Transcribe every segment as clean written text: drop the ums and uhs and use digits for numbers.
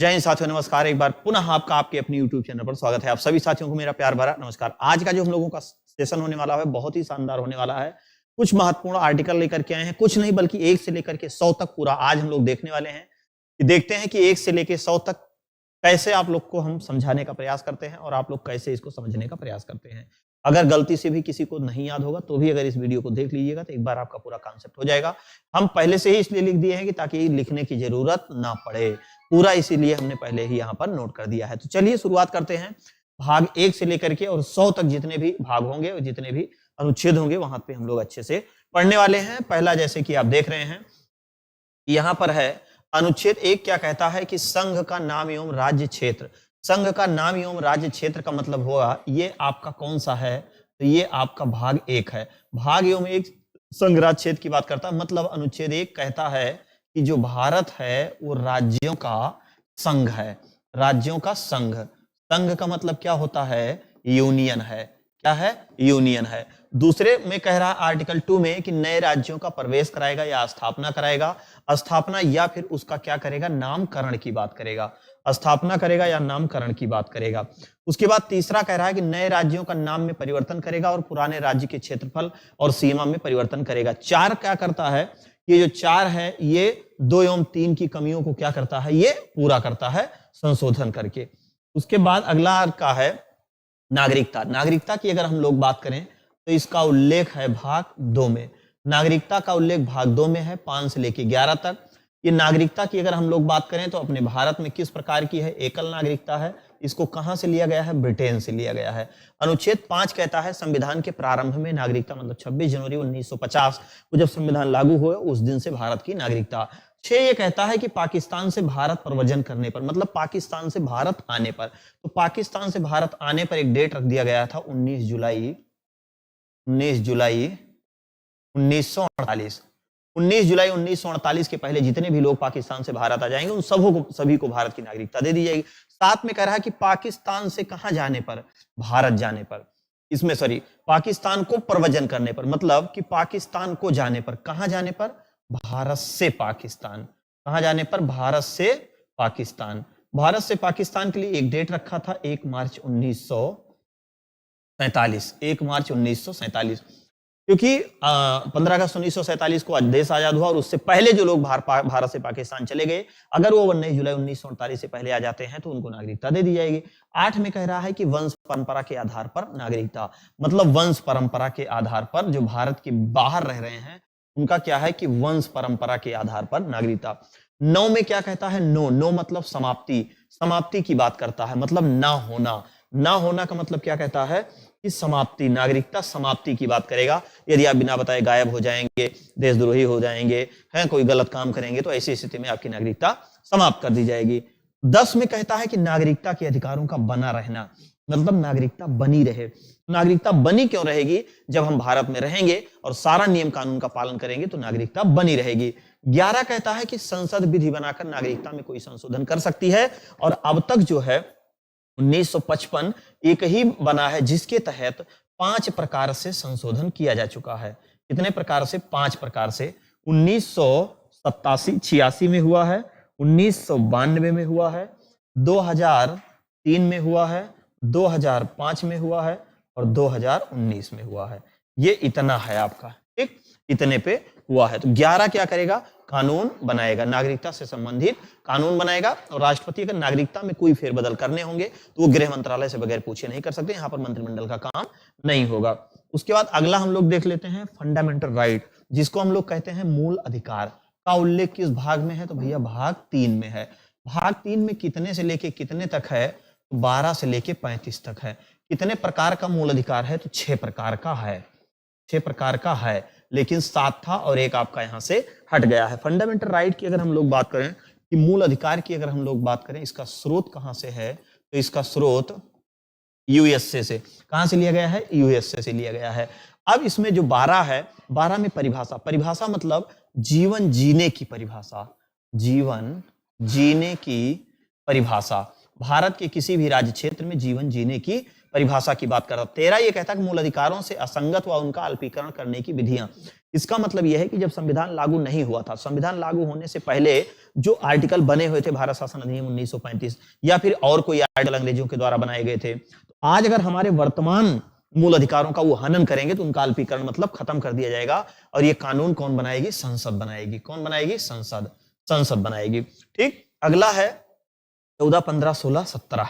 जय हिंद साथियों, नमस्कार। एक बार पुनः आपका आपके अपने YouTube चैनल पर स्वागत है। आप सभी साथियों को मेरा प्यार भरा नमस्कार। आज का जो हम लोगों का सेशन होने वाला है बहुत ही शानदार होने वाला है। कुछ महत्वपूर्ण आर्टिकल लेकर के आए हैं, कुछ नहीं बल्कि 1 से लेकर के 100 तक पूरा आज हम लोग देखने वाले हैं कि देखते हैं कि 1 से लेकर 100 तक कैसे आप लोग को हम समझाने का प्रयास करते हैं और आप लोग कैसे इसको समझने का प्रयास करते हैं। अगर गलती से भी किसी को नहीं याद होगा तो भी अगर इस वीडियो को देख लीजिएगा तो एक बार आपका पूरा कॉन्सेप्ट हो जाएगा। हम पहले से ही इसलिए लिख दिए हैं कि ताकि लिखने की जरूरत ना पड़े, पूरा इसीलिए हमने पहले ही यहाँ पर नोट कर दिया है। तो चलिए शुरुआत करते हैं। भाग 1 से लेकर के और 100 तक जितने भी भाग होंगे और जितने भी अनुच्छेद होंगे वहां पे हम लोग अच्छे से पढ़ने वाले हैं। पहला जैसे कि आप देख रहे हैं यहाँ पर है अनुच्छेद 1 क्या कहता है कि संघ का नाम एवं राज्य क्षेत्र। संघ का नाम एवं राज्य क्षेत्र का मतलब होगा ये आपका कौन सा है, तो ये आपका भाग 1 है। भाग एवं 1 संघ राज्य क्षेत्र की बात करता है, मतलब अनुच्छेद 1 कहता है कि जो भारत है वो राज्यों का संघ है, राज्यों का संघ। संघ का मतलब क्या होता है, यूनियन है। क्या है, यूनियन है। दूसरे में कह रहा है आर्टिकल 2 में कि नए राज्यों का प्रवेश कराएगा या स्थापना कराएगा, स्थापना या फिर उसका क्या करेगा, नामकरण की बात करेगा। स्थापना करेगा या नामकरण की बात करेगा। उसके बाद तीसरा कह रहा है कि नए राज्यों का नाम में परिवर्तन करेगा और पुराने राज्य के क्षेत्रफल और सीमा में परिवर्तन करेगा। 4 क्या करता है, ये जो 4 है ये 2 एवं 3 की कमियों को क्या करता है, ये पूरा करता है संशोधन करके। उसके बाद अगला का है नागरिकता। नागरिकता की अगर हम लोग बात करें तो इसका उल्लेख है भाग 2 में। नागरिकता का उल्लेख भाग 2 में है 5 से लेकर 11 तक। ये नागरिकता की अगर हम लोग बात करें तो अपने भारत में किस प्रकार की है, एकल नागरिकता है। इसको कहां से लिया गया है, ब्रिटेन से लिया गया है। अनुच्छेद 5 कहता है संविधान के प्रारंभ में नागरिकता, मतलब 26 जनवरी 1950 को जब संविधान लागू हुआ उस दिन से भारत की नागरिकता। 6 ये कहता है कि पाकिस्तान से भारत प्रव्रजन करने पर, मतलब पाकिस्तान से भारत आने पर, तो पाकिस्तान से भारत आने पर एक डेट रख दिया गया था 19 जुलाई 1948। 19 जुलाई 1948 के पहले जितने भी लोग पाकिस्तान से भारत आ जाएंगे उन सभी को भारत की नागरिकता दे दी जाएगी। साथ में कह रहा है कि पाकिस्तान से कहां जाने पर, भारत जाने पर, इसमें पाकिस्तान को प्रव्रजन करने पर, मतलब कि पाकिस्तान को जाने पर, कहां जाने पर, भारत से पाकिस्तान। कहां जाने पर, भारत से पाकिस्तान। भारत से पाकिस्तान के लिए एक डेट रखा था 1 मार्च 1947। 1 मार्च 1947, क्योंकि 15 अगस्त 1947 को देश आजाद हुआ और उससे पहले जो लोग भारत से पाकिस्तान चले गए, अगर वो 19 जुलाई 1948 से पहले आ जाते हैं तो उनको नागरिकता दे दी जाएगी। 8 में कह रहा है कि वंश परंपरा के आधार पर नागरिकता, मतलब वंश परंपरा के आधार पर जो भारत के बाहर रह रहे हैं उनका क्या है कि वंश परंपरा के आधार पर नागरिकता। 9 में क्या कहता है, नो मतलब समाप्ति, समाप्ति की बात करता है, मतलब ना होना। ना होना का मतलब क्या कहता है कि समाप्ति, नागरिकता समाप्ति की बात करेगा। यदि आप बिना बताए गायब हो जाएंगे, देशद्रोही हो जाएंगे, हैं कोई गलत काम करेंगे, तो ऐसी स्थिति में आपकी नागरिकता समाप्त कर दी जाएगी। 10 में कहता है कि नागरिकता के अधिकारों का बना रहना, मतलब नागरिकता बनी रहे। नागरिकता बनी क्यों रहेगी, जब हम भारत में रहेंगे और सारा नियम कानून का पालन करेंगे तो नागरिकता बनी रहेगी। 11 कहता है कि संसद विधि बनाकर नागरिकता में कोई संशोधन कर सकती है, और अब तक जो है 1955 एक ही बना है जिसके तहत 5 प्रकार से संशोधन किया जा चुका है। कितने प्रकार से, 5 प्रकार से। 1987-86 में हुआ है, 1992 में हुआ है, 2003 में हुआ है, 2005 में हुआ है और 2019 में हुआ है। ये इतना है आपका, ठीक, इतने पे हुआ है। तो 11 क्या करेगा, कानून बनाएगा, नागरिकता से संबंधित कानून बनाएगा। और राष्ट्रपति अगर नागरिकता में कोई फेरबदल करने होंगे तो वो गृह मंत्रालय से बगैर पूछे नहीं कर सकते, यहाँ पर मंत्रिमंडल का काम नहीं होगा। उसके बाद अगला हम लोग देख लेते हैं फंडामेंटल राइट, जिसको हम लोग कहते हैं मूल अधिकार, का उल्लेख किस भाग में है, तो भैया भाग 3 में है। भाग 3 में कितने से लेके कितने तक है, तो 12 से लेके 35 तक है। कितने प्रकार का मूल अधिकार है, तो 6 प्रकार का है। 6 प्रकार का है, लेकिन 7 था और एक आपका यहां से हट गया है। फंडामेंटल राइट की अगर हम लोग बात करें, कि मूल अधिकार की अगर हम लोग बात करें, इसका स्रोत कहां से है, तो इसका स्रोत यूएसए से। कहां से लिया गया है, यूएसए से लिया गया है। अब इसमें जो 12 है, 12 में परिभाषा, परिभाषा मतलब जीवन जीने की परिभाषा, जीवन जीने की परिभाषा। भारत के किसी भी राज्य क्षेत्र में जीवन जीने की परिभाषा की बात करता है। 13 ये कहता है कि मूल अधिकारों से असंगत व उनका अल्पीकरण करने की विधियां। इसका मतलब यह है कि जब संविधान लागू नहीं हुआ था, संविधान लागू होने से पहले जो आर्टिकल बने हुए थे भारत शासन अधिनियम 1935 या फिर और कोई आर्टिकल अंग्रेजों के द्वारा बनाए गए थे, तो आज अगर हमारे वर्तमान मूल अधिकारों का वो हनन करेंगे तो उनका अल्पीकरण मतलब खत्म कर दिया जाएगा। और ये कानून कौन बनाएगी? संसद बनाएगी। कौन बनाएगी? संसद। संसद बनाएगी। ठीक, अगला है 14, 15, 16, 17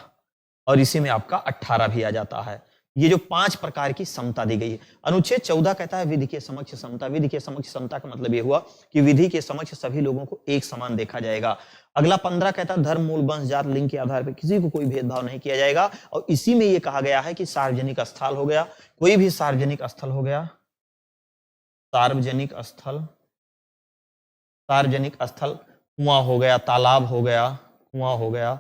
और इसी में आपका 18 भी आ जाता है। ये जो 5 प्रकार की समता दी गई है। अनुच्छेद 14 कहता है विधि के समक्ष समता। विधि के समक्ष समता का मतलब ये हुआ कि विधि के समक्ष सभी लोगों को एक समान देखा जाएगा। अगला 15 कहता है धर्म, मूल, वंश, जात, लिंग के आधार पर किसी को कोई भेदभाव नहीं किया जाएगा। और इसी में ये कहा गया है कि सार्वजनिक स्थल हो गया, कोई भी सार्वजनिक स्थल हो गया, सार्वजनिक स्थल, सार्वजनिक स्थल, कुआं हो गया, तालाब हो गया, कुआं हो गया,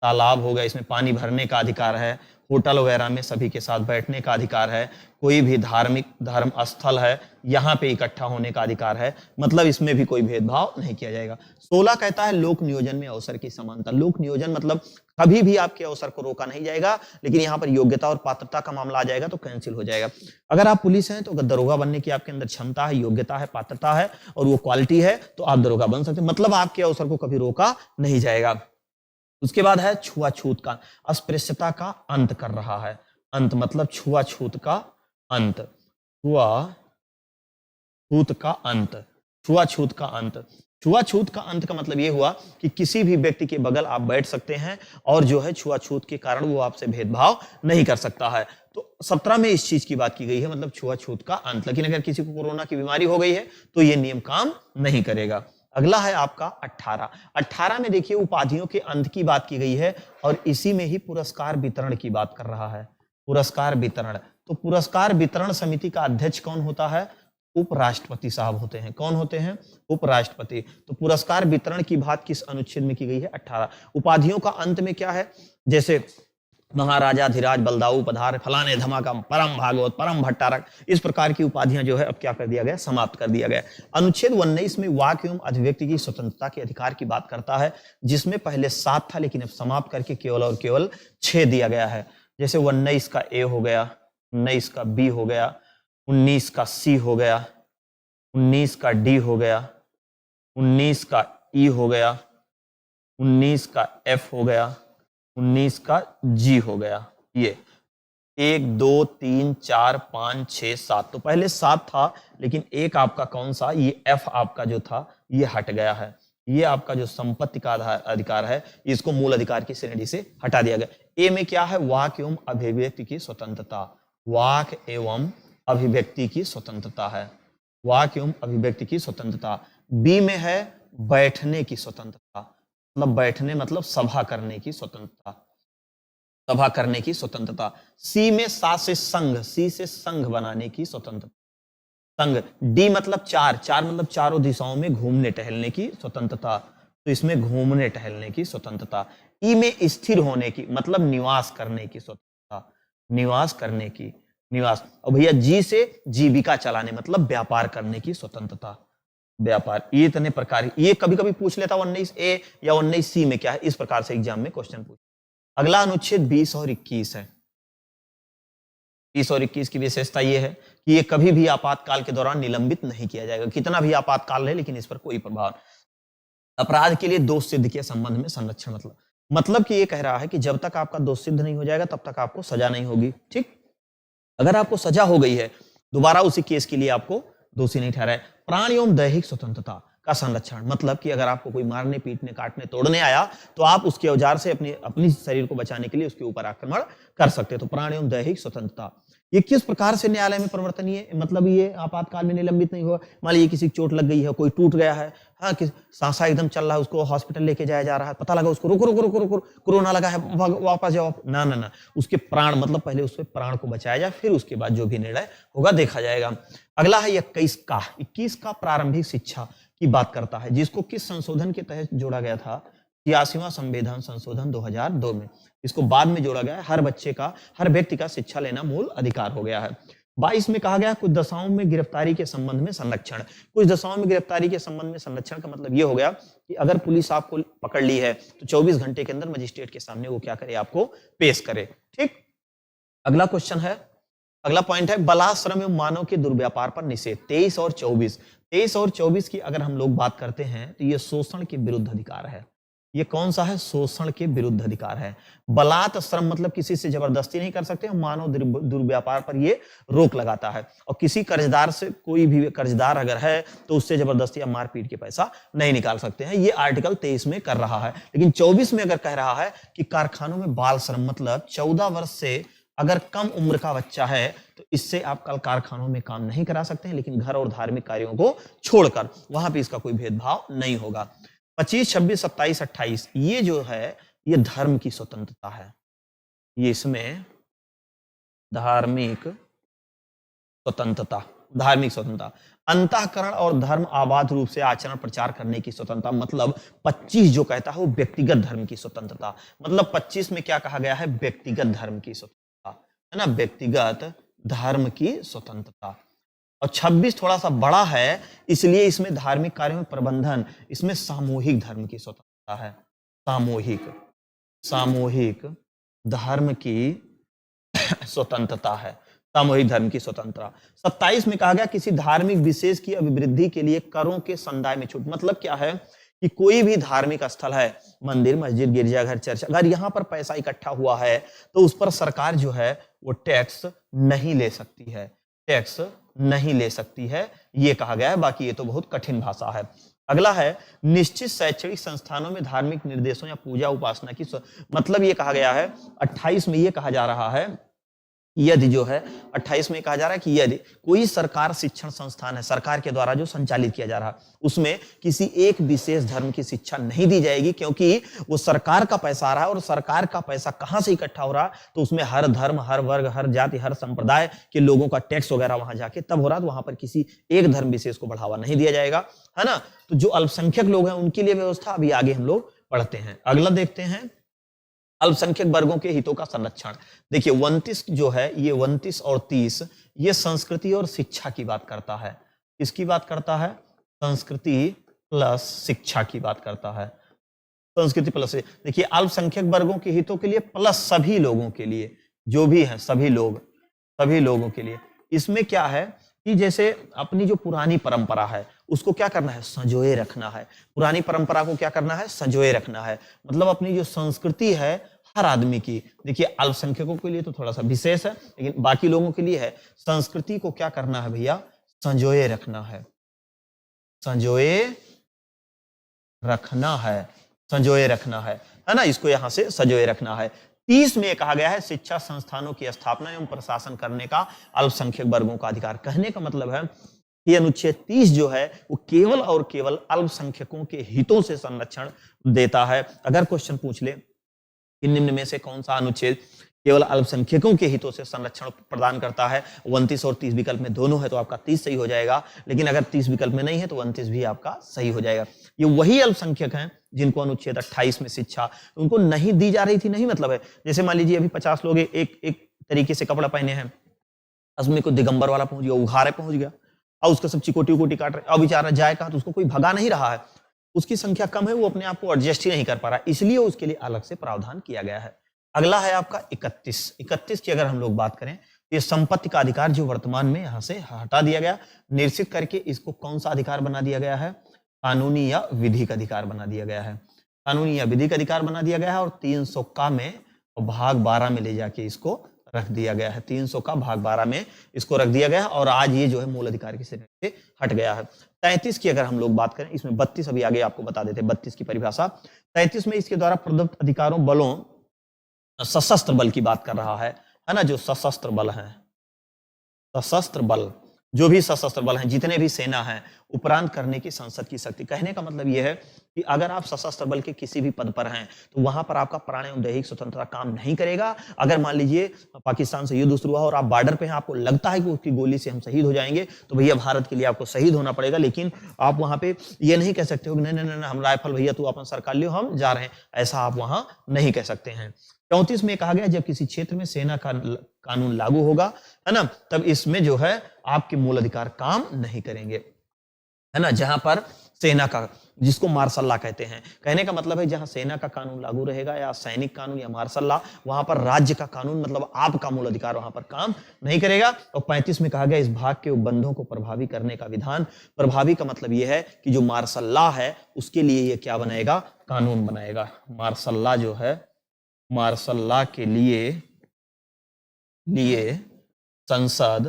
तालाब हो गया, इसमें पानी भरने का अधिकार है। होटल वगैरह में सभी के साथ बैठने का अधिकार है। कोई भी धार्मिक धर्म स्थल है, यहाँ पे इकट्ठा होने का अधिकार है। मतलब इसमें भी कोई भेदभाव नहीं किया जाएगा। 16 कहता है लोक नियोजन में अवसर की समानता। लोक नियोजन मतलब कभी भी आपके अवसर को रोका नहीं जाएगा, लेकिन यहाँ पर योग्यता और पात्रता का मामला आ जाएगा तो कैंसिल हो जाएगा। अगर आप पुलिस हैं तो अगर दरोगा बनने की आपके अंदर क्षमता है, योग्यता है, पात्रता है और वो क्वालिटी है तो आप दरोगा बन सकते हैं। मतलब आपके अवसर को कभी रोका नहीं जाएगा। उसके बाद है छुआछूत का, अस्पृश्यता का अंत कर रहा है। अंत मतलब छुआछूत का अंत, छुआछूत का अंत, छुआछूत का अंत। छुआछूत का अंत का मतलब ये हुआ कि किसी भी व्यक्ति के बगल आप बैठ सकते हैं और जो है छुआछूत के कारण वो आपसे भेदभाव नहीं कर सकता है। तो 17 में इस चीज की बात की गई है, मतलब छुआछूत का अंत। लेकिन अगर किसी को कोरोना की बीमारी हो गई है तो ये नियम काम नहीं करेगा। अगला है आपका 18। 18 में देखिए उपाधियों के अंत की बात की गई है और इसी में ही पुरस्कार वितरण की बात कर रहा है। पुरस्कार वितरण, तो पुरस्कार वितरण समिति का अध्यक्ष कौन होता है? उपराष्ट्रपति साहब होते हैं। कौन होते हैं? उपराष्ट्रपति। तो पुरस्कार वितरण की बात किस अनुच्छेद में की गई है? 18। उपाधियों का अंत में क्या है? जैसे महाराजा धीराज बलदाऊ पधार, फलाने धमाका, परम भागवत, परम भट्टारक, इस प्रकार की उपाधियां जो है अब क्या कर दिया गया? समाप्त कर दिया गया। अनुच्छेद 19 में वाक एवं अभिव्यक्ति की स्वतंत्रता के अधिकार की बात करता है, जिसमें पहले 7 था लेकिन अब समाप्त करके केवल और केवल 6 दिया गया है। जैसे 19 का ए हो गया, 19 का बी हो गया, 19 का सी हो गया, 19 का डी हो गया, 19 का ई हो गया, 19 का एफ हो गया, 19 का जी हो गया। ये 1 2 3 4 5 6 7, तो पहले 7 था लेकिन एक आपका कौन सा? ये एफ आपका जो था ये हट गया है। ये आपका जो संपत्ति का अधिकार है इसको मूल अधिकार की श्रेणी से हटा दिया गया। ए में क्या है? वाक एवं अभिव्यक्ति की स्वतंत्रता। वाक एवं अभिव्यक्ति की स्वतंत्रता है, वाक एवं अभिव्यक्ति की स्वतंत्रता। बी में है बैठने की स्वतंत्रता, मतलब बैठने मतलब सभा करने की स्वतंत्रता, सभा करने की स्वतंत्रता। सी में सा से संघ, सी से संघ बनाने की स्वतंत्रता, संघ। डी मतलब 4, 4 मतलब चारों दिशाओं में घूमने टहलने की स्वतंत्रता, तो इसमें घूमने टहलने की स्वतंत्रता। ई में स्थिर होने की मतलब निवास करने की स्वतंत्रता, निवास करने की, निवास। और भैया जी से जीविका चलाने मतलब व्यापार करने की स्वतंत्रता, व्यापार। ये इतने प्रकार, ये कभी कभी पूछ लेता 19A या 19C में क्या है, इस प्रकार से एग्जाम में क्वेश्चन पूछ। अगला अनुच्छेद 20 और 21 है। 20 और 21 की विशेषता ये है कि ये कभी भी आपातकाल के दौरान निलंबित नहीं किया जाएगा। कितना भी आपातकाल है लेकिन इस पर कोई प्रभाव। अपराध के लिए दोष सिद्ध के संबंध में संरक्षण, मतलब कि ये कह रहा है कि जब तक आपका दोष सिद्ध नहीं हो जाएगा तब तक आपको सजा नहीं होगी। ठीक, अगर आपको सजा हो गई है दोबारा उसी केस के लिए आपको दोषी नहीं ठहराए। प्राण एवं दैहिक स्वतंत्रता का संरक्षण, मतलब कि अगर आपको कोई मारने, पीटने, काटने, तोड़ने आया तो आप उसके औजार से अपनी शरीर को बचाने के लिए उसके ऊपर आक्रमण कर सकते हैं। तो प्राण एवं दैहिक स्वतंत्रता ये किस प्रकार से न्यायालय में परिवर्तनीय, मतलब ये आपातकाल में निलंबित नहीं हुआ। मान लीजिए किसी की चोट लग गई है, कोई टूट गया है, हाँ, सांसा एकदम चल रहा है, उसको हॉस्पिटल लेके जाया जा रहा है, पता लगा उसको रुको रुको रुको रुको कोरोना लगा है, वापस जाओ, ना ना ना, उसके प्राण, मतलब पहले उसके प्राण को बचाया जाए, फिर उसके बाद जो भी निर्णय होगा देखा जाएगा। अगला है 21 का प्रारंभिक शिक्षा की बात करता है, जिसको किस संशोधन के तहत जोड़ा गया था? 83वां संविधान संशोधन 2002 में। इसको बाद में जोड़ा गया है। हर बच्चे का, हर व्यक्ति का शिक्षा लेना मूल अधिकार हो गया है। 22 में कहा गया कुछ दशाओं में गिरफ्तारी के संबंध में संरक्षण। कुछ दशाओं में गिरफ्तारी के संबंध में संरक्षण का मतलब ये हो गया कि अगर पुलिस आपको पकड़ ली है तो 24 घंटे के अंदर मजिस्ट्रेट के सामने वो क्या करे? आपको पेश करे। ठीक, अगला क्वेश्चन है, अगला पॉइंट है बलाश्रम एवं मानव के दुर्व्यापार पर निषेध। 23 और 24 की अगर हम लोग बात करते हैं तो ये शोषण के विरुद्ध अधिकार है। ये कौन सा है? शोषण के विरुद्ध अधिकार है। बलात् श्रम मतलब किसी से जबरदस्ती नहीं कर सकते, मानव दुर्व्यापार पर ये रोक लगाता है। और किसी कर्जदार से, कोई भी कर्जदार अगर है तो उससे जबरदस्ती या मारपीट के पैसा नहीं निकाल सकते हैं। ये आर्टिकल 23 में कर रहा है। लेकिन 24 में अगर कह रहा है कि कारखानों में बाल श्रम मतलब 14 वर्ष से अगर कम उम्र का बच्चा है तो इससे आप कल कारखानों में काम नहीं करा सकते हैं, लेकिन घर और धार्मिक कार्यों को छोड़कर वहां पे इसका कोई भेदभाव नहीं होगा। 25, 26, 27, 28 ये जो है ये धर्म की स्वतंत्रता है। ये इसमें धार्मिक स्वतंत्रता, अंतःकरण और धर्म आबाद रूप से आचरण प्रचार करने की स्वतंत्रता। मतलब 25 जो कहता है वो व्यक्तिगत धर्म की स्वतंत्रता। मतलब 25 में क्या कहा गया है? व्यक्तिगत धर्म की स्वतंत्रता, है ना, व्यक्तिगत धर्म की स्वतंत्रता। और 26 थोड़ा सा बड़ा है, इसलिए इसमें धार्मिक कार्यों में प्रबंधन, इसमें सामूहिक धर्म की स्वतंत्रता है। सामूहिक धर्म की स्वतंत्रता है, सामूहिक धर्म की स्वतंत्रता। 27 में कहा गया किसी धार्मिक विशेष की अभिवृद्धि के लिए करों के संदाय में छूट। मतलब क्या है कि कोई भी धार्मिक स्थल है, मंदिर, मस्जिद, गिरजाघर, चर्च, अगर यहाँ पर पैसा इकट्ठा हुआ है तो उस पर सरकार जो है वो टैक्स नहीं ले सकती है, ये कहा गया है। बाकी ये तो बहुत कठिन भाषा है। अगला है निश्चित शैक्षणिक संस्थानों में धार्मिक निर्देशों या पूजा उपासना की मतलब ये कहा गया है 28 में ये कहा जा रहा है, यदि जो है 28 में कहा जा रहा है कि यदि कोई सरकार शिक्षण संस्थान है, सरकार के द्वारा जो संचालित किया जा रहा है, उसमें किसी एक विशेष धर्म की शिक्षा नहीं दी जाएगी, क्योंकि वो सरकार का पैसा आ रहा है और सरकार का पैसा कहां से इकट्ठा हो रहा है तो उसमें हर धर्म, हर वर्ग, हर जाति, हर संप्रदाय के लोगों का टैक्स वगैरह वहां जाके तब हो रहा है, तो वहां पर किसी एक धर्म विशेष को बढ़ावा नहीं दिया जाएगा, है ना। तो जो अल्पसंख्यक लोग हैं उनके लिए व्यवस्था अभी आगे हम लोग पढ़ते हैं। अगला देखते हैं अल्पसंख्यक वर्गों के हितों का संरक्षण। देखिए 29 जो है, ये 29 और 30 ये संस्कृति और शिक्षा की बात करता है। किसकी बात करता है? संस्कृति प्लस शिक्षा की बात करता है। संस्कृति प्लस, देखिए अल्पसंख्यक वर्गों के हितों के लिए प्लस सभी लोगों के लिए, जो भी है सभी लोगों के लिए। इसमें क्या है कि जैसे अपनी जो पुरानी परंपरा है उसको क्या करना है? संजोए रखना है। पुरानी परंपरा को क्या करना है? संजोए रखना है। मतलब अपनी जो संस्कृति है हर आदमी की, देखिए अल्पसंख्यकों के लिए तो थोड़ा सा विशेष है, लेकिन बाकी लोगों के लिए है। संस्कृति को क्या करना है भैया? संजोए रखना है, है ना। इसको यहां से संजोए रखना है। 30 में कहा गया है शिक्षा संस्थानों की स्थापना एवं प्रशासन करने का अल्पसंख्यक वर्गों का अधिकार। कहने का मतलब है कि अनुच्छेद 30 जो है वो केवल और केवल अल्पसंख्यकों के हितों से संरक्षण देता है। अगर क्वेश्चन पूछ ले कि निम्न में से कौन सा अनुच्छेद केवल अल्पसंख्यकों के हितों से संरक्षण प्रदान करता है, 29 और 30 विकल्प में दोनों है तो आपका 30 सही हो जाएगा। लेकिन अगर 30 विकल्प में नहीं है तो 29 भी आपका सही हो जाएगा। ये वही अल्पसंख्यक हैं जिनको अनुच्छेद 28 में शिक्षा उनको नहीं दी जा रही थी। नहीं मतलब है जैसे मान लीजिए अभी 50 लोग एक तरीके से कपड़ा पहने हैं, उसमें कोई दिगंबर वाला पहुंच गया, उघारे पहुंच गया, और उसका सब चिकोटी काट रहे, अब बेचारा जाए कहां, तो उसको कोई भगा नहीं रहा है, उसकी संख्या कम है, वो अपने आप को एडजस्ट ही नहीं कर पा रहा, इसलिए उसके लिए अलग से प्रावधान किया गया है। अगला है आपका 31 की अगर हम लोग बात करें, ये संपत्ति का अधिकार जो वर्तमान में यहां से हटा दिया गया, निश्चित करके इसको कौन सा अधिकार बना दिया गया है? कानूनी या विधिक अधिकार बना दिया गया है। कानूनी या विधिक अधिकार बना दिया गया है और 300 का में और भाग 12 में ले जाके इसको रख दिया गया है। 300 का भाग 12 में इसको रख दिया गया है और आज ये जो है मूल अधिकार की श्रेणी से हट गया है। 33 की अगर हम लोग बात करें, इसमें 32 अभी आगे आपको बता देते हैं 32 की परिभाषा। 33 में इसके द्वारा प्रदत्त अधिकारों, बलों, सशस्त्र बल की बात कर रहा है ना, जो सशस्त्र बल है, सशस्त्र बल, जो भी सशस्त्र बल हैं, जितने भी सेना हैं, उपरांत करने की संसद की शक्ति। कहने का मतलब यह है कि अगर आप सशस्त्र बल के किसी भी पद पर हैं तो वहां पर आपका प्राण एवं दैहिक स्वतंत्रता काम नहीं करेगा। अगर मान लीजिए पाकिस्तान से युद्ध शुरू हुआ और आप बॉर्डर पे हैं, आपको लगता है कि उसकी गोली से हम शहीद हो जाएंगे, तो भैया भारत के लिए आपको शहीद होना पड़ेगा। लेकिन आप वहां पे ये नहीं कह सकते हो कि नहीं नहीं नहीं हम राइफल भैया तू अपन सरकार लियो, हम जा रहे हैं, ऐसा आप वहां नहीं कह सकते हैं। 34 में कहा गया जब किसी क्षेत्र में सेना का कानून लागू होगा, है ना, तब इसमें जो है आपके मूल अधिकार काम नहीं करेंगे, है ना। जहां पर सेना का, जिसको मार्शल लॉ कहते हैं। कहने का मतलब है जहां सेना का कानून लागू रहेगा या सैनिक कानून या मार्शल लॉ, वहां पर राज्य का कानून मतलब आपका मूल अधिकार वहां पर काम नहीं करेगा। और 35 में कहा गया इस भाग के उपबंधों को प्रभावी करने का विधान। प्रभावी का मतलब यह है कि जो मार्शल लॉ है उसके लिए ये क्या बनाएगा, कानून बनाएगा। मार्शल लॉ जो है, मार्शल लॉ के लिए संसद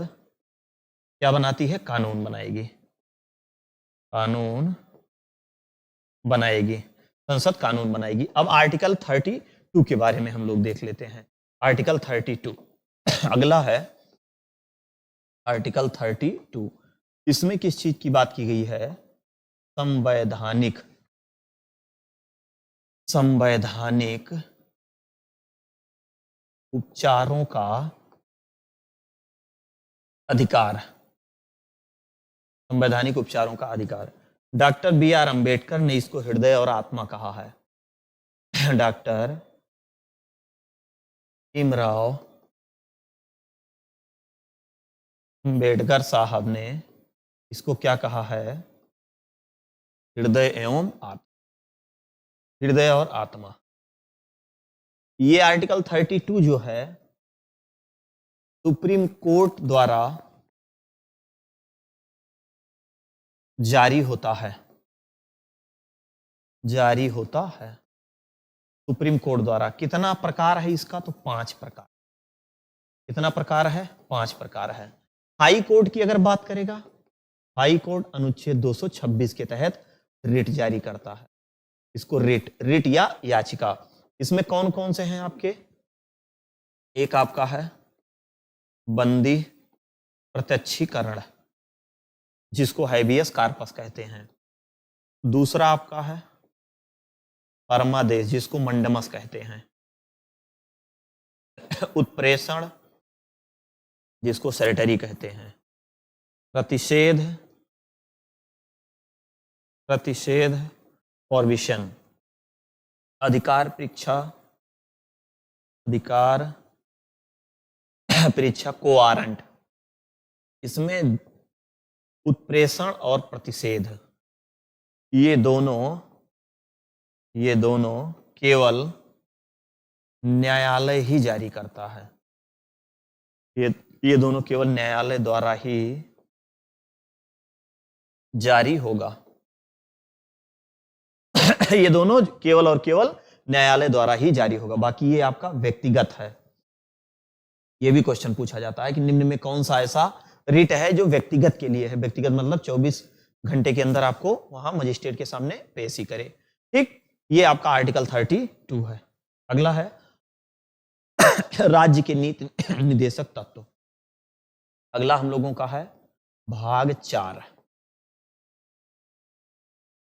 क्या बनाती है, कानून बनाएगी। कानून बनाएगी, संसद कानून बनाएगी। अब आर्टिकल 32 के बारे में हम लोग देख लेते हैं। आर्टिकल 32 अगला है आर्टिकल 32। इसमें किस चीज की बात की गई है, संवैधानिक उपचारों का अधिकार। संवैधानिक उपचारों का अधिकार। Doctor B.R. अंबेडकर ने इसको हृदय और आत्मा कहा है। डॉक्टर भीमराव अंबेडकर साहब ने इसको क्या कहा है, हृदय एवं आत्मा, हृदय और आत्मा। ये आर्टिकल 32 जो है सुप्रीम कोर्ट द्वारा जारी होता है, सुप्रीम कोर्ट द्वारा। कितना प्रकार है इसका, तो 5 प्रकार। कितना प्रकार है, 5 प्रकार है। हाई कोर्ट की अगर बात करेगा, हाई कोर्ट अनुच्छेद 226 के तहत रिट जारी करता है। इसको रिट या याचिका। इसमें कौन कौन से हैं आपके, एक आपका है बंदी प्रत्यक्षीकरण, जिसको हैबियस कार्पस कहते हैं। दूसरा आपका है परमादेश, जिसको मंडमस कहते हैं। उत्प्रेषण, जिसको सेरेटरी कहते हैं। प्रतिषेध फॉरविशन, अधिकार परीक्षा कोवारंट। इसमें उत्प्रेषण और प्रतिषेध ये दोनों केवल न्यायालय ही जारी करता है। ये दोनों केवल न्यायालय द्वारा ही जारी होगा। ये दोनों केवल और केवल न्यायालय द्वारा ही जारी होगा। बाकी ये आपका व्यक्तिगत है। ये भी क्वेश्चन पूछा जाता है कि निम्न में कौन सा ऐसा रिट है जो व्यक्तिगत के लिए है। व्यक्तिगत मतलब 24 घंटे के अंदर आपको वहां मजिस्ट्रेट के सामने पेश ही करे। ठीक, ये आपका आर्टिकल 32 है। अगला है राज्य के नीति निर्देशक तत्व। अगला हम लोगों का है भाग 4,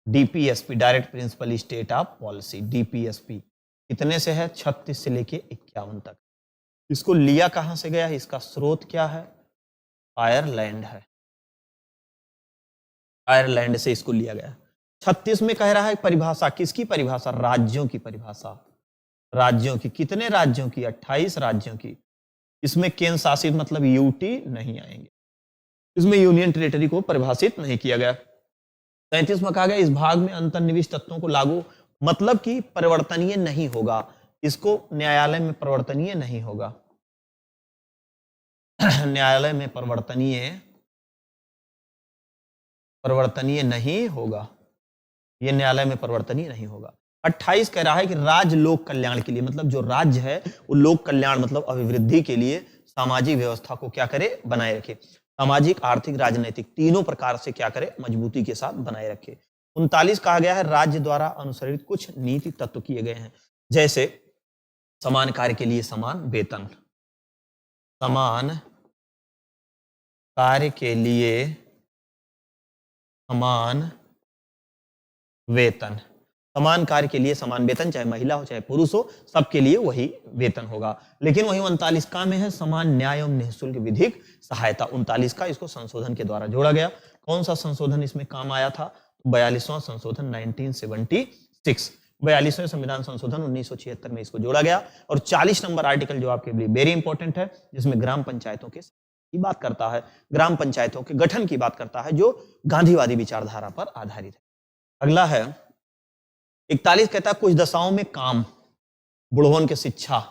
DPSP, direct principle state of policy. DPSP कितने से है, 36 से लेके 51 तक। इसको लिया कहां से गया है, इसका स्रोत क्या है, आयरलैंड है। आयरलैंड से इसको लिया गया। 36 में कह रहा है परिभाषा, किसकी परिभाषा, राज्यों की परिभाषा। राज्यों की, कितने राज्यों की, 28 राज्यों की। इसमें केंद्र शासित मतलब यूटी नहीं आएंगे, इसमें यूनियन टेरिटरी को परिभाषित नहीं किया गया। 37 में कहा गया इस भाग में अंतर्निविष्ट तत्वों को लागू मतलब कि परिवर्तनीय नहीं होगा। इसको न्यायालय में परिवर्तनीय नहीं होगा। न्यायालय में परिवर्तनीय नहीं होगा। यह न्यायालय में परिवर्तनीय नहीं होगा। 28 कह रहा है कि राज्य लोक कल्याण के लिए, मतलब जो राज्य है वो लोक कल्याण मतलब अभिवृद्धि के लिए सामाजिक व्यवस्था को क्या करे, बनाए रखे। सामाजिक, आर्थिक, राजनीतिक तीनों प्रकार से क्या करे, मजबूती के साथ बनाए रखे। 39 कहा गया है राज्य द्वारा अनुसरित कुछ नीति तत्व किए गए हैं, जैसे समान कार्य के लिए समान वेतन, समान कार्य के लिए समान वेतन, समान कार्य के लिए समान वेतन, चाहे महिला हो चाहे पुरुष हो, सबके लिए वही वेतन होगा। लेकिन वही 39 का में है समान न्याय एवं निःशुल्क विधिक सहायता। 39 का इसको संशोधन के द्वारा जोड़ा गया। कौन सा संशोधन इसमें काम आया था, 42वां संशोधन 1976। 42वें संविधान संशोधन 1976 में इसको जोड़ा गया। और 40 नंबर आर्टिकल जो आपके लिए वेरी इंपॉर्टेंट है, जिसमें ग्राम पंचायतों की बात करता है, ग्राम पंचायतों के गठन की बात करता है, जो गांधीवादी विचारधारा पर आधारित है। अगला है 41 कहता है कुछ दशाओं में काम, बुढ़वन के शिक्षा,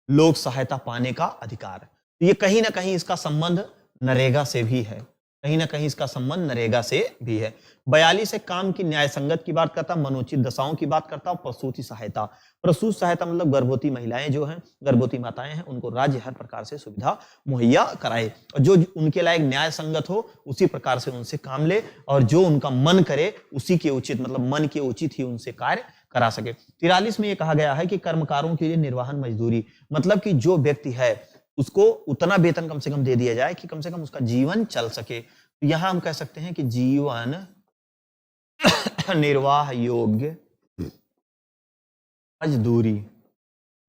लोक सहायता पाने का अधिकार। तो ये कहीं ना कहीं इसका संबंध नरेगा से भी है, कहीं ना कहीं इसका संबंध नरेगा से भी है। 42 से काम की न्याय संगत की बात करता, मनोचित दशाओं की बात करता, प्रसूति सहायता। प्रसूति सहायता मतलब गर्भवती महिलाएं जो हैं, गर्भवती माताएं हैं, उनको राज्य हर प्रकार से सुविधा मुहैया कराए और जो उनके लायक न्याय संगत हो उसी प्रकार से उनसे काम ले, और जो उनका मन करे उसी के उचित, मतलब मन के उचित ही उनसे कार्य करा सके। 43 में यह कहा गया है कि कर्मकारों के लिए निर्वाहन मजदूरी, मतलब कि जो व्यक्ति है उसको उतना वेतन कम से कम दे दिया जाए कि कम से कम उसका जीवन चल सके। तो यहां हम कह सकते हैं कि जीवन निर्वाह योग्य मजदूरी,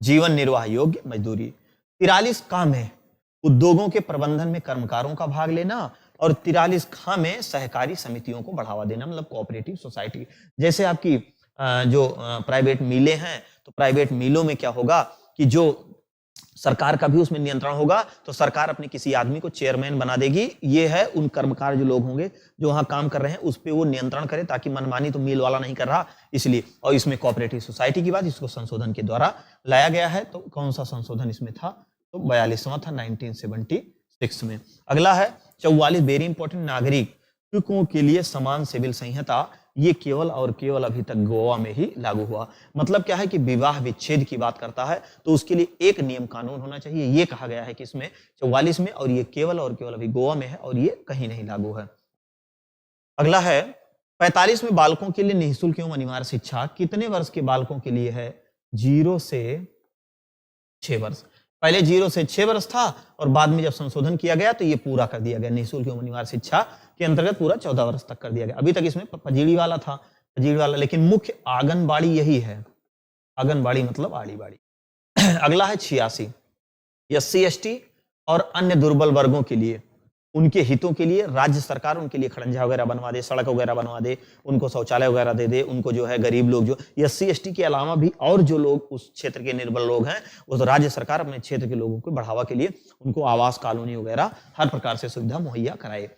जीवन निर्वाह योग्य मजदूरी। 43 का में उद्योगों के प्रबंधन में कर्मकारों का भाग लेना, और 43 खा में सहकारी समितियों को बढ़ावा देना, मतलब कोऑपरेटिव सोसाइटी। जैसे आपकी जो प्राइवेट मिलें हैं, तो प्राइवेट मिलों में क्या होगा कि जो सरकार का भी उसमें नियंत्रण होगा, तो सरकार अपने किसी आदमी को चेयरमैन बना देगी। ये है उन कर्मकार जो लोग होंगे जो वहां काम कर रहे हैं उस पे वो नियंत्रण करे, ताकि मनमानी तो मिल वाला नहीं कर रहा इसलिए। और इसमें कोऑपरेटिव सोसाइटी की बात, इसको संशोधन के द्वारा लाया गया है। तो कौन सा संशोधन इसमें था? तो 42वां था 1976 में। अगला है 44 वेरी इंपॉर्टेंट, नागरिकों के लिए समान सिविल संहिता। ये केवल और केवल अभी तक गोवा में ही लागू हुआ। मतलब क्या है कि विवाह विच्छेद की बात करता है तो उसके लिए एक नियम कानून होना चाहिए, ये कहा गया है कि इसमें 44 में, और ये केवल और केवल अभी गोवा में है और ये कहीं नहीं लागू है। अगला है 45 में बालकों के लिए निःशुल्क एवं अनिवार्य शिक्षा। कितने वर्ष के बालकों के लिए है? 0 से 6 वर्ष। पहले 0 से 6 वर्ष था और बाद में जब संशोधन किया गया तो ये पूरा कर दिया गया, निःशुल्क एवं अनिवार्य शिक्षा के अंतर्गत पूरा 14 वर्ष तक कर दिया गया। अभी तक इसमें पजीड़ी वाला था, पजीड़ी वाला, लेकिन मुख्य आंगनबाड़ी यही है, आंगनबाड़ी मतलब आड़ी बाड़ी। अगला है 86, SC ST और अन्य दुर्बल वर्गों के लिए, उनके हितों के लिए राज्य सरकार उनके लिए खड़ंजा वगैरह बनवा दे, सड़क वगैरह बनवा दे, उनको शौचालय वगैरह दे दे, उनको जो है गरीब लोग जो SC ST के अलावा भी और जो लोग उस क्षेत्र के निर्बल लोग हैं, उस राज्य सरकार अपने क्षेत्र के लोगों को बढ़ावा के लिए उनको आवास कॉलोनी वगैरह हर प्रकार से सुविधा मुहैया कराए।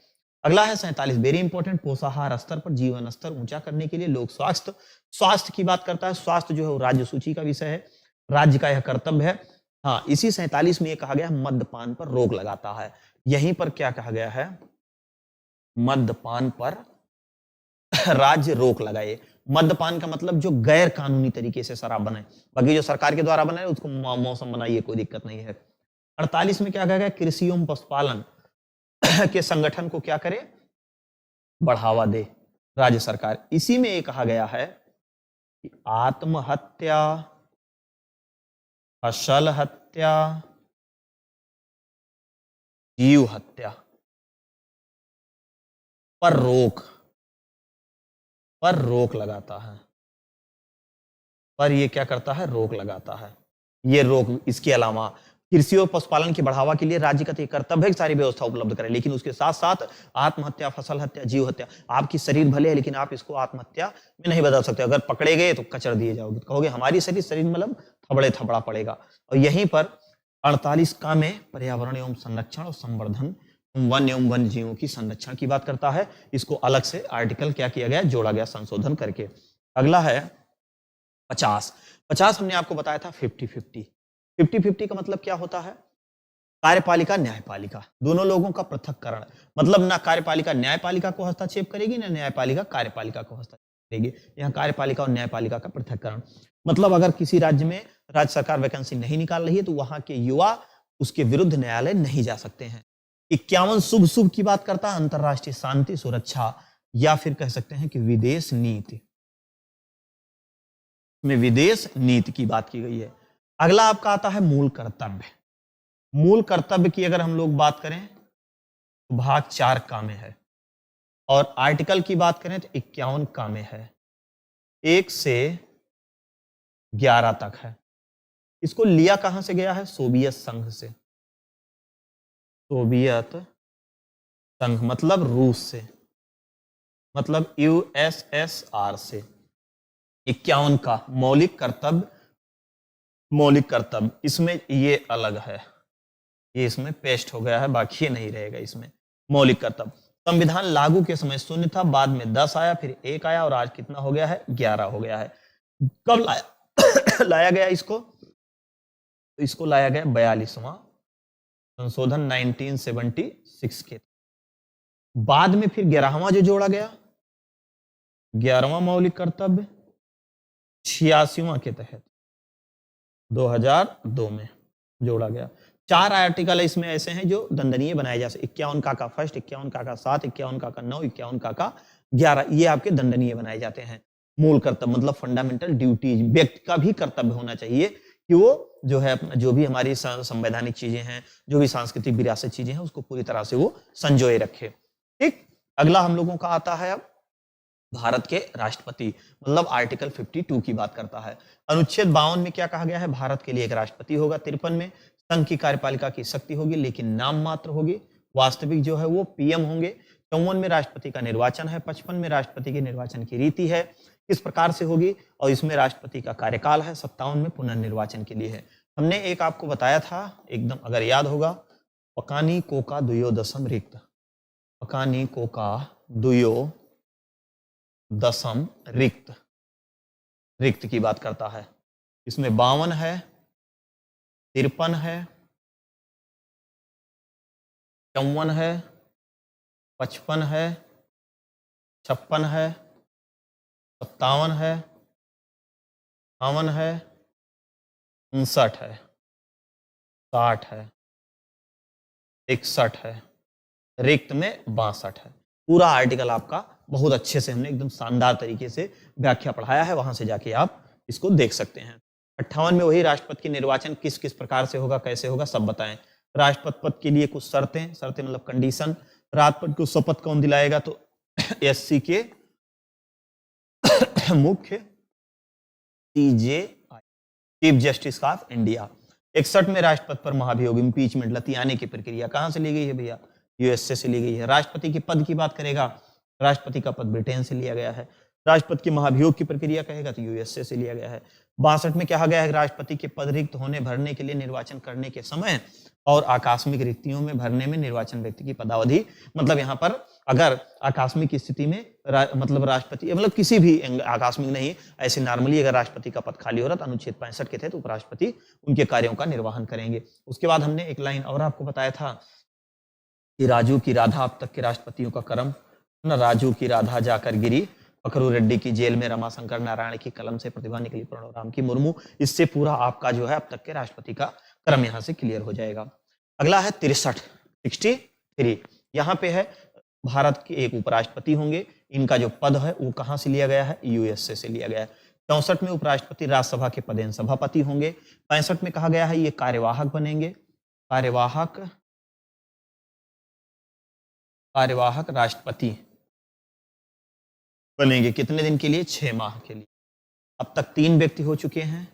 अगला है 47 वेरी इंपॉर्टेंट, पोषाहार स्तर पर जीवन स्तर ऊंचा करने के लिए लोक स्वास्थ्य। स्वास्थ्य की बात करता है, स्वास्थ्य जो है वो राज्य सूची का विषय है, राज्य का यह कर्तव्य है। हाँ, इसी 47 में यह कहा गया मद्यपान पर रोक लगाता है। यहीं पर क्या कहा गया है? मद्यपान पर राज्य रोक लगाए। मद्यपान का मतलब जो गैर कानूनी तरीके से शराब बनाए, बाकी जो सरकार के द्वारा बनाए उसको मौसम बनाइए, कोई दिक्कत नहीं है। 48 में क्या कहा गया? कृषि एवं पशुपालन के संगठन को क्या करे? बढ़ावा दे राज्य सरकार। इसी में ये कहा गया है कि आत्महत्या, फसल हत्या, जीव हत्या पर रोक लगाता है। पर ये क्या करता है? रोक लगाता है। ये रोक, इसके अलावा कृषि और पशुपालन के बढ़ावा के लिए राज्य का कर्तव्य है कि सारी व्यवस्था उपलब्ध करे, लेकिन उसके साथ साथ आत्महत्या, फसल हत्या, जीव हत्या, आपकी शरीर भले है लेकिन आप इसको आत्महत्या में नहीं बदल सकते। अगर पकड़े गए तो कचर दिए जाओगे, कहोगे हमारी शरीर मतलब थबड़े थबड़ा पड़ेगा। और यहीं पर 48 का में पर्यावरण एवं संरक्षण और संवर्धन, वन एवं वन्य जीवों की संरक्षण की बात करता है। इसको अलग से आर्टिकल क्या किया गया? जोड़ा गया संशोधन करके। अगला है 50 हमने आपको बताया था 50-50। 50-50 का मतलब क्या होता है? कार्यपालिका न्यायपालिका, दोनों लोगों का पृथक्करण, मतलब ना कार्यपालिका न्यायपालिका को हस्तक्षेप करेगी ना न्यायपालिका कार्यपालिका को हस्तक्षेप करेगी। यहाँ कार्यपालिका और न्यायपालिका का पृथक्करण मतलब अगर किसी राज्य में राज्य सरकार वैकेंसी नहीं निकाल रही है तो वहां के युवा उसके विरुद्ध न्यायालय नहीं जा सकते हैं। 51 शुभ की बात करता है, अंतरराष्ट्रीय शांति सुरक्षा, या फिर कह सकते हैं कि विदेश नीति में विदेश नीति की बात की गई है। अगला आपका आता है मूल कर्तव्य। मूल कर्तव्य की अगर हम लोग बात करें तो भाग 4 का में है, और आर्टिकल की बात करें तो 51 का में है, 1 से 11 तक है। इसको लिया कहां से गया है? सोवियत संघ से। सोवियत संघ मतलब रूस से, मतलब USSR से। 51 का मौलिक कर्तव्य, इसमें ये अलग है, ये इसमें पेस्ट हो गया है, बाकी ये नहीं रहेगा इसमें। मौलिक कर्तव्य संविधान लागू के समय 0 था, बाद में 10 आया, फिर 1 आया और आज कितना हो गया है? 11 हो गया है। कब लाया लाया गया इसको? तो इसको लाया गया 42वां संशोधन 1976 के। बाद में फिर 11वां जो जोड़ा गया, 11वां मौलिक कर्तव्य 86वां के तहत 2002 में जोड़ा गया। 4 आर्टिकल इसमें ऐसे हैं जो दंडनीय बनाए जा सकते। 51 का फर्स्ट, 51 का 7, 51 का 9, 51 का 11, ये आपके दंडनीय बनाए जाते हैं। मूल कर्तव्य मतलब फंडामेंटल ड्यूटीज, व्यक्ति का भी कर्तव्य होना चाहिए कि वो जो है जो भी हमारी संवैधानिक चीजें हैं, जो भी सांस्कृतिक विरासत चीजें हैं, उसको पूरी तरह से वो संजोए रखे। ठीक, अगला हम लोगों का आता है अब भारत के राष्ट्रपति, मतलब आर्टिकल 52 की बात करता है। अनुच्छेद 52 में क्या कहा गया है? भारत के लिए एक राष्ट्रपति होगा। 53 में संघ की कार्यपालिका की शक्ति होगी, लेकिन नाम मात्र होगी, वास्तविक जो है वो पीएम होंगे। 54 में राष्ट्रपति का निर्वाचन है। 55 में राष्ट्रपति के निर्वाचन की रीति है, किस प्रकार से होगी, और इसमें राष्ट्रपति का कार्यकाल है। 57 में पुनर्निर्वाचन के लिए है। हमने एक आपको बताया था, एकदम अगर याद होगा, पकानी कोका दुयो दशम रिक्त, पकानी कोका दुयो दशम रिक्त, रिक्त की बात करता है। इसमें 52 है, 53 है, 54 है, 55 है, 56 है, 57 है, 58 है, 59 है, 60 है, 61 है, रिक्त में 62 है। पूरा आर्टिकल आपका बहुत अच्छे से हमने एकदम शानदार तरीके से व्याख्या पढ़ाया है, वहां से जाके आप इसको देख सकते हैं। 58 में वही राष्ट्रपति के निर्वाचन किस किस प्रकार से होगा, कैसे होगा, सब बताएं। राष्ट्रपति पद के लिए कुछ शर्तें, शर्तें मतलब कंडीशन। राष्ट्रपति को शपथ कौन दिलाएगा? तो एससी के मुख्य CJI, chief justice of India. 61 में राष्ट्रपति पर महाभियोग इम्पीचमेंट लतियाने की प्रक्रिया कहां से ली गई है भैया? यूएसए से ली गई है। राष्ट्रपति के पद की बात करेगा, राष्ट्रपति का पद ब्रिटेन से लिया गया है। राष्ट्रपति के महाभियोग की प्रक्रिया कहेगा तो यूएसए से लिया गया है। 62 में कहा गया है राष्ट्रपति के पद रिक्त होने भरने के लिए निर्वाचन करने के समय और आकस्मिक रिक्तियों में भरने में निर्वाचन व्यक्ति की पदावधि, मतलब यहाँ पर अगर आकस्मिक स्थिति में मतलब राष्ट्रपति, मतलब किसी भी आकस्मिक नहीं, ऐसे नॉर्मली अगर राष्ट्रपति का पद खाली हो रहा तो अनुच्छेद 65 के तहत उपराष्ट्रपति उनके कार्यों का निर्वहन करेंगे। उसके बाद हमने एक लाइन और आपको बताया था कि राजू की राधा अब तक के राष्ट्रपतियों का क्रम ना, राजू की राधा जाकर गिरी पखरू रेड्डी की जेल में, रमाशंकर नारायण की कलम से प्रतिभा निकली प्रणव राम की मुर्मू। इससे पूरा आपका जो है अब तक के राष्ट्रपति का क्रम यहां से क्लियर हो जाएगा। अगला है 63, यहाँ पे है भारत के एक उपराष्ट्रपति होंगे। इनका जो पद है वो कहां से लिया गया है? यूएसए से लिया गया है। 64 में उपराष्ट्रपति राज्यसभा के पदेन सभापति होंगे। 65 में कहा गया है ये कार्यवाहक बनेंगे, कार्यवाहक राष्ट्रपति बनेंगे। कितने दिन के लिए? 6 माह के लिए। अब तक 3 व्यक्ति हो चुके हैं,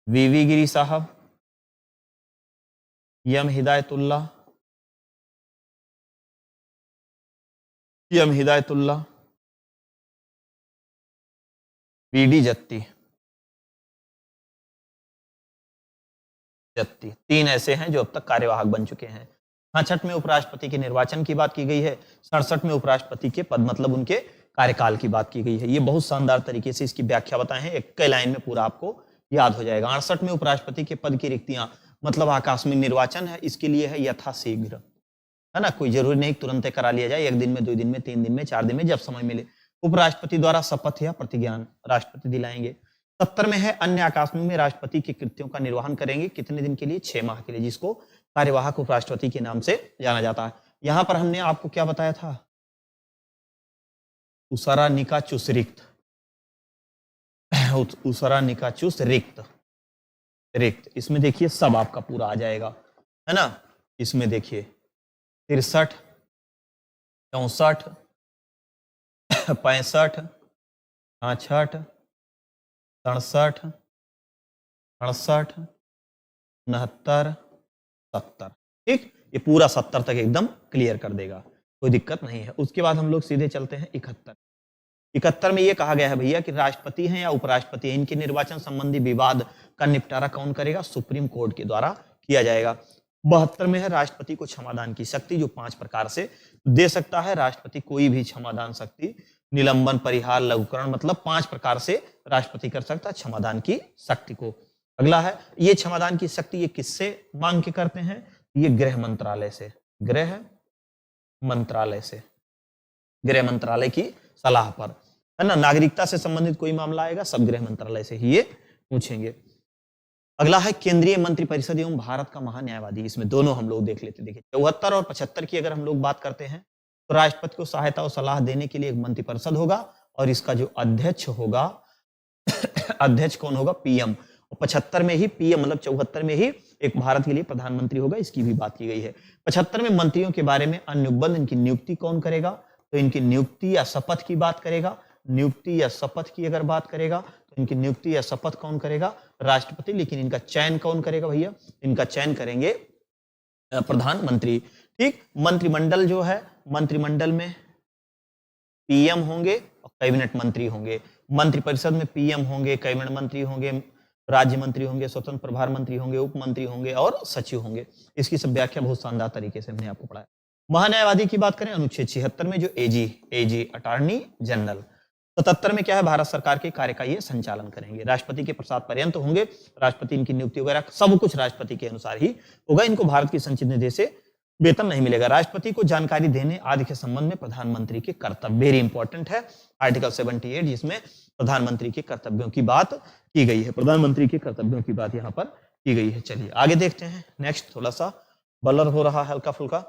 वीवी गिरी साहब, एम हिदायतुल्लाह, पीडी जत्ती, 3 ऐसे हैं जो अब तक कार्यवाहक बन चुके हैं। 66 में उपराष्ट्रपति के निर्वाचन की बात की गई है। 67 में उपराष्ट्रपति के पद मतलब उनके कार्यकाल की बात की गई है। ये बहुत शानदार तरीके से इसकी व्याख्या बताए हैं, एक लाइन में पूरा आपको याद हो जाएगा। 68 में उपराष्ट्रपति के पद की रिक्तियां मतलब आकस्मिक निर्वाचन है, इसके लिए है यथाशीघ्र, है ना, कोई जरूरी नहीं तुरंत करा लिया जाए, 1 दिन में, 2 दिन में, 3 दिन में, 4 दिन में, जब समय मिले। उपराष्ट्रपति द्वारा शपथ या प्रतिज्ञान राष्ट्रपति दिलाएंगे। 70 में है अन्य आकस्मिक में राष्ट्रपति के कृत्यों का निर्वहन करेंगे। कितने दिन के लिए? 6 माह के लिए, जिसको कार्यवाहक उपराष्ट्रपति के नाम से जाना जाता है। यहां पर हमने आपको क्या बताया था? उसरा निकाचुस रिक्त, उसरा निकाचुस रिक्त, रिक्त। इसमें देखिए सब आपका पूरा आ जाएगा, है ना। इसमें देखिए 63, 64, 65, 66, 67, 68, 69, 70। ठीक, ये पूरा 70 तक एकदम क्लियर कर देगा, कोई दिक्कत नहीं है। उसके बाद हम लोग सीधे चलते हैं 71। 71 में ये कहा गया है भैया कि राष्ट्रपति हैं या उपराष्ट्रपति हैं, इनके निर्वाचन संबंधी विवाद का निपटारा कौन करेगा? सुप्रीम कोर्ट के द्वारा किया जाएगा। 72 में है राष्ट्रपति को क्षमादान की शक्ति, जो 5 प्रकार से दे सकता है। राष्ट्रपति कोई भी क्षमादान शक्ति, निलंबन, परिहार, लघुकरण, मतलब 5 प्रकार से राष्ट्रपति कर सकता है क्षमादान की शक्ति को। अगला है ये क्षमादान की शक्ति ये किससे मांग के करते हैं? ये गृह मंत्रालय से, गृह मंत्रालय से, गृह मंत्रालय की सलाह पर, है ना। नागरिकता से संबंधित कोई मामला आएगा सब गृह मंत्रालय से ही ये पूछेंगे। अगला है केंद्रीय मंत्रिपरिषद एवं भारत का महान्यायवादी, इसमें दोनों हम लोग देख लेते। देखिए 74 और 75 की अगर हम लोग बात करते हैं तो राष्ट्रपति को सहायता और सलाह देने के लिए एक मंत्रिपरिषद होगा और इसका जो अध्यक्ष होगा अध्यक्ष कौन होगा? पीएम। और 75 में ही पीएम मतलब 74 में ही एक भारत के लिए प्रधानमंत्री होगा, इसकी भी बात की गई है। 75 में मंत्रियों के बारे में अनुबंध, इनकी नियुक्ति कौन करेगा? तो इनकी नियुक्ति या शपथ की बात करेगा। नियुक्ति या शपथ की अगर बात करेगा तो इनकी नियुक्ति या शपथ कौन करेगा? राष्ट्रपति। लेकिन इनका चयन कौन करेगा भैया? इनका चयन करेंगे प्रधानमंत्री। ठीक, मंत्रिमंडल जो है, मंत्रिमंडल में पीएम होंगे और कैबिनेट मंत्री होंगे। मंत्रिपरिषद में पीएम होंगे, कैबिनेट मंत्री होंगे, राज्य मंत्री होंगे, स्वतंत्र प्रभार मंत्री होंगे, उप मंत्री होंगे और सचिव होंगे। इसकी सब व्याख्या बहुत शानदार तरीके से हमने आपको पढ़ाया। महान्यायवादी की बात करें अनुच्छेद 76 में जो एजी अटॉर्नी जनरल। 77 में क्या है? भारत सरकार के कार्य का ये संचालन करेंगे। राष्ट्रपति के प्रसाद पर्यंत होंगे, राष्ट्रपति इनकी नियुक्ति वगैरह सब कुछ राष्ट्रपति के अनुसार ही होगा। इनको भारत की संचित निधि से वेतन नहीं मिलेगा। राष्ट्रपति को जानकारी देने आदि के संबंध में प्रधानमंत्री के कर्तव्य, वेरी इंपॉर्टेंट है आर्टिकल 78 जिसमें प्रधानमंत्री के कर्तव्यों की बात की गई है। प्रधानमंत्री के कर्तव्यों की बात यहाँ पर की गई है। चलिए आगे देखते हैं। नेक्स्ट थोड़ा सा ब्लर हो रहा है हल्का फुल्का।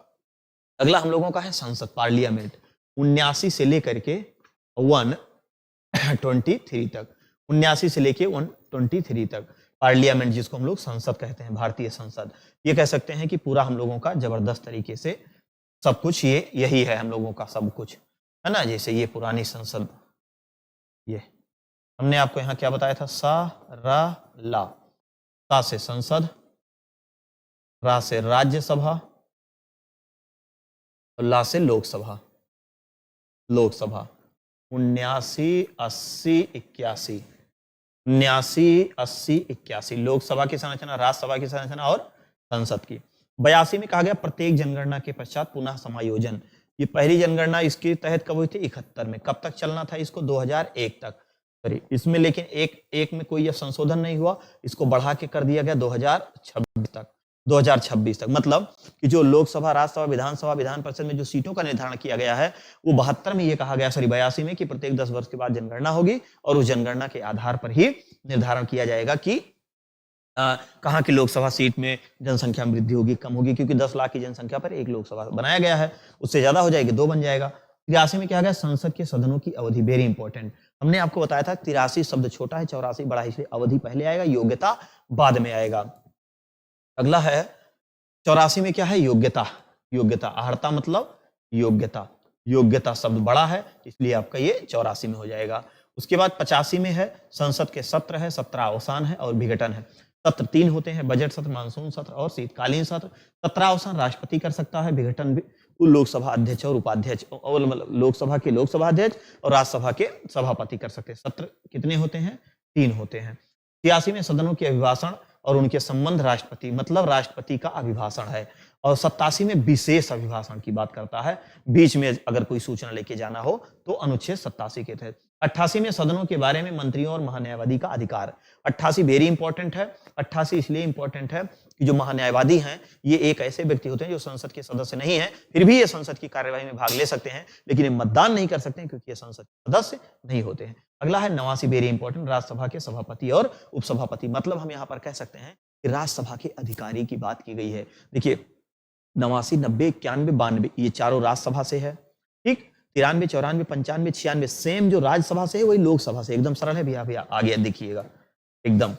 अगला हम लोगों का है संसद, पार्लियामेंट। 79 से लेकर के 123 तक, 79 से लेके 123 तक पार्लियामेंट, जिसको हम लोग संसद कहते हैं, भारतीय संसद। ये कह सकते हैं कि पूरा हम लोगों का जबरदस्त तरीके से सब कुछ ये यही है हम लोगों का सब कुछ, है ना। जैसे ये पुरानी संसद, ये हमने आपको यहाँ क्या बताया था? ला, सा से संसद, रा से राज्यसभा और ला से लोकसभा। लोकसभा 79, 80, 81, 79, 80, 81 लोकसभा की संरचना, राज्यसभा की संरचना और संसद की। 82 में कहा गया प्रत्येक जनगणना के पश्चात पुनः समायोजन। ये पहली जनगणना इसके तहत कब हुई थी? 71 में। कब तक चलना था इसको? 2001 तक। सॉरी, इसमें लेकिन एक में कोई संशोधन नहीं हुआ, इसको बढ़ा के कर दिया गया 2026 तक। 2026 तक मतलब कि जो लोकसभा, राज्यसभा, विधानसभा, विधान परिषद में जो सीटों का निर्धारण किया गया है वो 72 में ये कहा गया, सॉरी 82 में, कि प्रत्येक 10 वर्ष के बाद जनगणना होगी और उस जनगणना के आधार पर ही निर्धारण किया जाएगा कि कहाँ की लोकसभा सीट में जनसंख्या में वृद्धि होगी, कम होगी, क्योंकि 10 लाख की जनसंख्या पर एक लोकसभा बनाया गया है, उससे ज्यादा हो जाएगी 2 बन जाएगा। 83 में क्या गया? संसद के सदनों की अवधि, वेरी इंपॉर्टेंट। हमने आपको बताया था 83 शब्द छोटा है, 84 बड़ा है, इसलिए अवधि पहले आएगा, योग्यता बाद में आएगा। अगला है 84 में क्या है? योग्यता। योग्यता, अर्हता मतलब योग्यता। योग्यता शब्द बड़ा है इसलिए आपका ये 84 में हो जाएगा। उसके बाद 85 में है संसद के सत्र है, 17 अवसान है और विघटन है। सत्र 3 होते हैं, बजट सत्र, मानसून सत्र और शीतकालीन सत्र। 17 अवसान राष्ट्रपति कर सकता है, विघटन भी लोकसभा अध्यक्ष और उपाध्यक्ष, और मतलब लोकसभा के लोकसभा अध्यक्ष और राज्यसभा के सभापति कर सकते हैं। सत्र कितने होते हैं? 3 होते हैं। 83 में सदनों के अभिभाषण और उनके संबंध राष्ट्रपति, मतलब राष्ट्रपति का अभिभाषण है। और 87 में विशेष अभिभाषण की बात करता है, बीच में अगर कोई सूचना लेके जाना हो तो अनुच्छेद 87 के तहत। 88 में सदनों के बारे में मंत्रियों और महान्यायवादी का अधिकार। 88 वेरी इंपॉर्टेंट है। 88 इसलिए इंपॉर्टेंट है कि जो महान्यायवादी हैं ये एक ऐसे व्यक्ति होते हैं जो संसद के सदस्य नहीं है, फिर भी ये संसद की कार्यवाही में भाग ले सकते हैं, लेकिन ये मतदान नहीं कर सकते हैं क्योंकि ये संसद के सदस्य नहीं होते हैं। अगला है 89 वेरी इंपॉर्टेंट, राज्यसभा के सभापति और उपसभापति। मतलब हम यहाँ पर कह सकते हैं कि राज्यसभा के अधिकारी की बात की गई है। देखिए 89, 90, 91, 92 ये चारों राज्यसभा से है, ठीक। 93, 94, 95, 96 सेम जो राज्यसभा से है वही लोकसभा से, एकदम सरल है भैया। भैया आगे देखिएगा एकदम।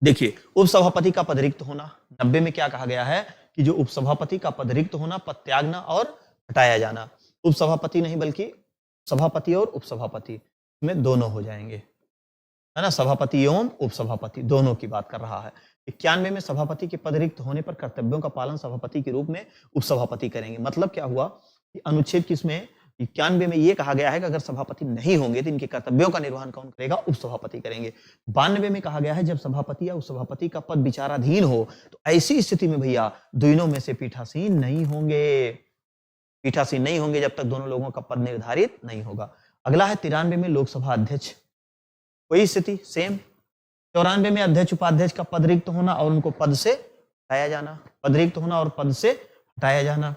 देखिए उपसभापति का पद रिक्त होना। 90 में क्या कहा गया है कि जो उपसभापति का पद रिक्त होना, पद त्यागना और हटाया जाना। उपसभापति नहीं बल्कि सभापति और उपसभापति में दोनों हो जाएंगे, है ना। सभापति एवं उपसभापति दोनों की बात कर रहा है। 91 में सभापति के पद रिक्त होने पर कर्तव्यों का पालन सभापति के रूप में उपसभापति करेंगे। मतलब क्या हुआ कि अनुच्छेद किसमें 91 में ये कहा गया है कि अगर सभापति नहीं होंगे तो इनके कर्तव्यों का निर्वहन कौन करेगा? उपसभापति करेंगे। 92 में कहा गया है जब सभापति या उपसभापति का पद विचाराधीन हो तो ऐसी स्थिति में भैया दोनों में से पीठासीन नहीं होंगे। पीठासीन नहीं होंगे जब तक दोनों लोगों का पद निर्धारित नहीं होगा। अगला है 93 में लोकसभा अध्यक्ष, कोई स्थिति सेम। 94 में अध्यक्ष उपाध्यक्ष का पद रिक्त होना और उनको पद से हटाया जाना, पद रिक्त होना और पद से हटाया जाना।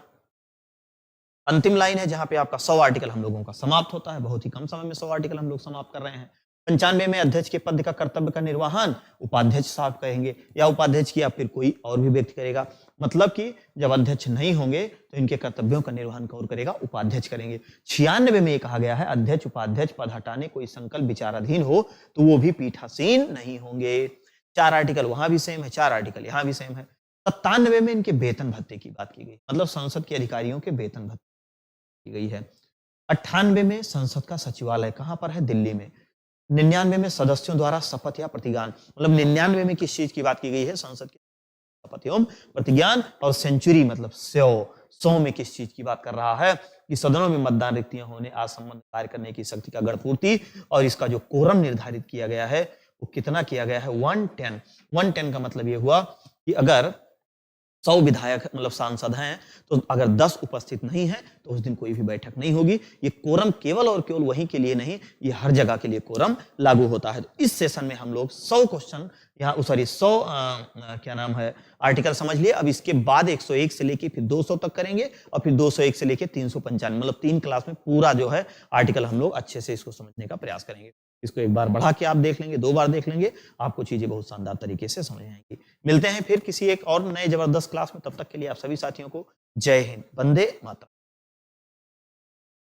अंतिम लाइन है जहां पे आपका 100 आर्टिकल हम लोगों का समाप्त होता है। बहुत ही कम समय में 100 आर्टिकल हम लोग समाप्त कर रहे हैं। 95 में अध्यक्ष के पद का कर्तव्य का निर्वहन उपाध्यक्ष साहब करेंगे या उपाध्यक्ष की या फिर कोई और भी व्यक्ति करेगा। मतलब कि जब अध्यक्ष नहीं होंगे तो इनके कर्तव्यों का निर्वहन कौन करेगा? उपाध्यक्ष करेंगे। 96 में ये कहा गया है अध्यक्ष उपाध्यक्ष पद हटाने कोई संकल्प विचाराधीन हो तो वो भी पीठासीन नहीं होंगे। 4 आर्टिकल वहां भी सेम है, 4 आर्टिकल यहां भी सेम है। 97 में इनके वेतन भत्ते की बात की गई, मतलब संसद के अधिकारियों के वेतन भत्ते की गई है। 98 में संसद का सचिवालय कहां पर है? दिल्ली में। 99 में सदस्यों द्वारा शपथ या प्रतिज्ञान, मतलब 99 में किस चीज की बात की गई है? संसद के शपथ एवं प्रतिज्ञान। और सेंचुरी मतलब 100 में किस चीज की बात कर रहा है? कि सदनों में मतदान रिक्तियां होने आज संबंध कार्य करने की शक्ति का गढ़पूर्ति। और इसका जो कोरम निर्धारित किया गया है वो कितना किया गया है? 110। 110 का मतलब ये हुआ कि अगर 100 विधायक मतलब सांसद हैं तो अगर 10 उपस्थित नहीं है तो उस दिन कोई भी बैठक नहीं होगी। ये कोरम केवल और केवल वहीं के लिए नहीं, ये हर जगह के लिए कोरम लागू होता है। तो इस सेशन में हम लोग 100 क्वेश्चन यहाँ सॉरी 100 क्या नाम है आर्टिकल समझ लिए। अब इसके बाद 101 से लेके फिर 200 तक करेंगे और फिर 201 से लेके 395 मतलब 3 क्लास में पूरा जो है आर्टिकल हम लोग अच्छे से इसको समझने का प्रयास करेंगे। इसको एक बार बढ़ा के आप देख लेंगे, 2 बार देख लेंगे, आपको चीजें बहुत शानदार तरीके से समझ आएंगी। मिलते हैं फिर किसी एक और नए जबरदस्त क्लास में, तब तक के लिए आप सभी साथियों को जय हिंद, वंदे मातरम।